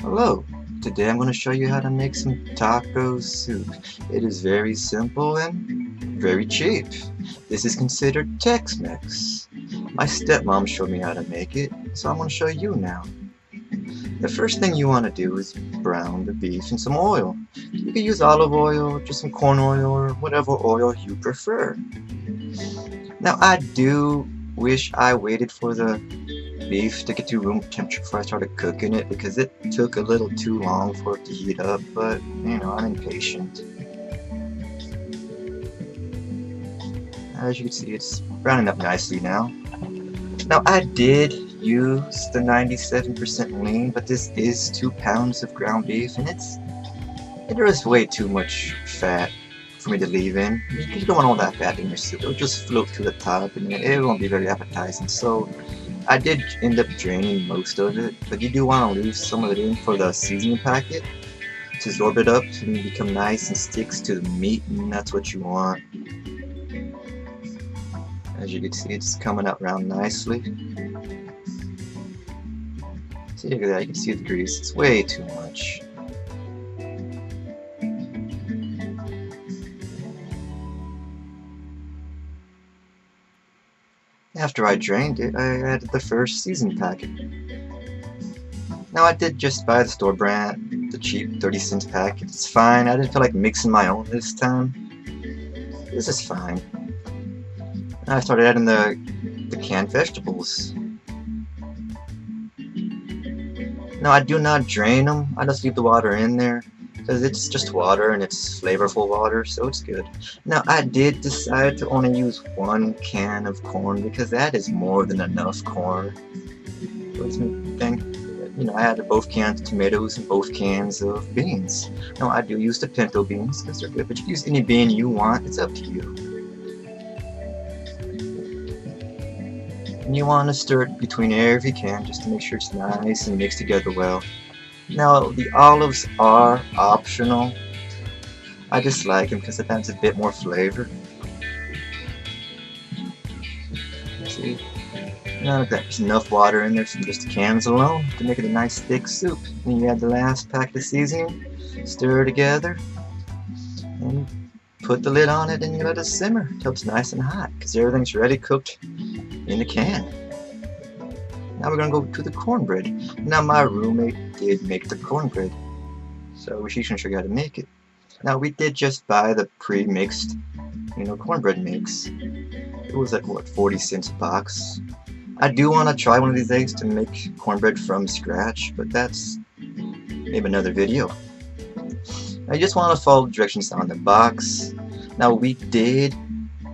Hello, today I'm going to show you how to make some taco soup. It is very simple and very cheap. This is considered Tex-Mex. My stepmom showed me how to make it, so I'm going to show you now. The first thing you want to do is brown the beef in some oil. You can use olive oil, just some corn oil, or whatever oil you prefer. Now I do wish I waited for the beef to get to room temperature before I started cooking it because it took a little too long for it to heat up, but I'm impatient. As you can see, it's browning up nicely now. Now I did use the 97% lean, but this is 2 pounds of ground beef and there is way too much fat for me to leave in. You don't want all that fat in your soup. It'll just float to the top and it won't be very appetizing. So I did end up draining most of it, but you do want to leave some of it in for the seasoning packet to absorb it up and become nice and sticks to the meat, and that's what you want. As you can see, it's coming out round nicely. See, look at that, you can see the grease. It's way too much. After I drained it, I added the first seasoning packet. Now I did just buy the store brand, the cheap 30-cent packet. It's fine. I didn't feel like mixing my own this time. This is fine. Now I started adding the canned vegetables. Now I do not drain them. I just leave the water in there because it's just water and it's flavorful water, so it's good. Now I did decide to only use 1 can of corn because that is more than enough corn. I added both cans of tomatoes and both cans of beans. Now I do use the pinto beans because they're good, but you can use any bean you want. It's up to you. And you want to stir it between every can just to make sure it's nice and mixed together well. Now the olives are optional. I just like them because it adds a bit more flavor. See? Now there's enough water in there from just the cans alone to make it a nice thick soup. And you add the last packet of seasoning, stir it together, and put the lid on it and you let it simmer until it's nice and hot because everything's ready cooked in the can. Now we're going to go to the cornbread. Now my roommate did make the cornbread, so she's going to show you how to make it. Now we did just buy the pre-mixed, cornbread mix. It was like, what, 40 cents a box. I do want to try one of these days to make cornbread from scratch, but that's maybe another video. I just want to follow the directions on the box. Now we did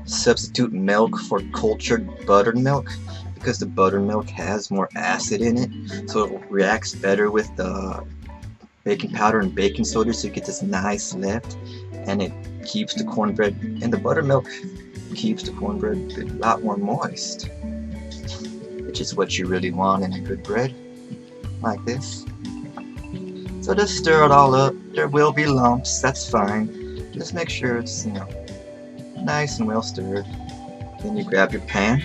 substitute milk for cultured buttered milk because the buttermilk has more acid in it, so it reacts better with the baking powder and baking soda, so you get this nice lift, and it keeps the cornbread, and the buttermilk keeps the cornbread a lot more moist, which is what you really want in a good bread like this. So just stir it all up. There will be lumps, that's fine. Just make sure it's nice and well stirred. Then you grab your pan,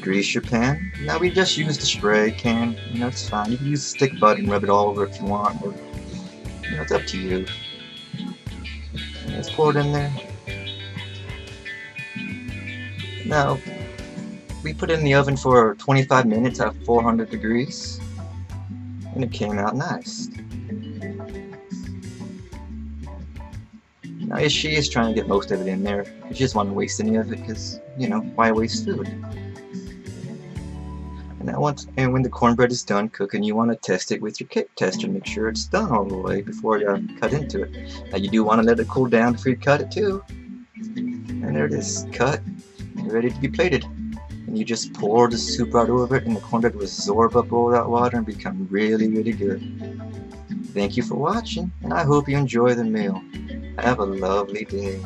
grease your pan. Now we just use the spray can, it's fine. You can use stick butter and rub it all over if you want, or it's up to you. And let's pour it in there. Now we put it in the oven for 25 minutes at 400 degrees, and it came out nice. Now she is trying to get most of it in there. She doesn't want to waste any of it because, why waste food? And when the cornbread is done cooking, you want to test it with your cake tester. Make sure it's done all the way before you cut into it. Now you do want to let it cool down before you cut it too. And there it is, cut and ready to be plated. And you just pour the soup right over it, and the cornbread will absorb up all that water and become really, really good. Thank you for watching, and I hope you enjoy the meal. Have a lovely day.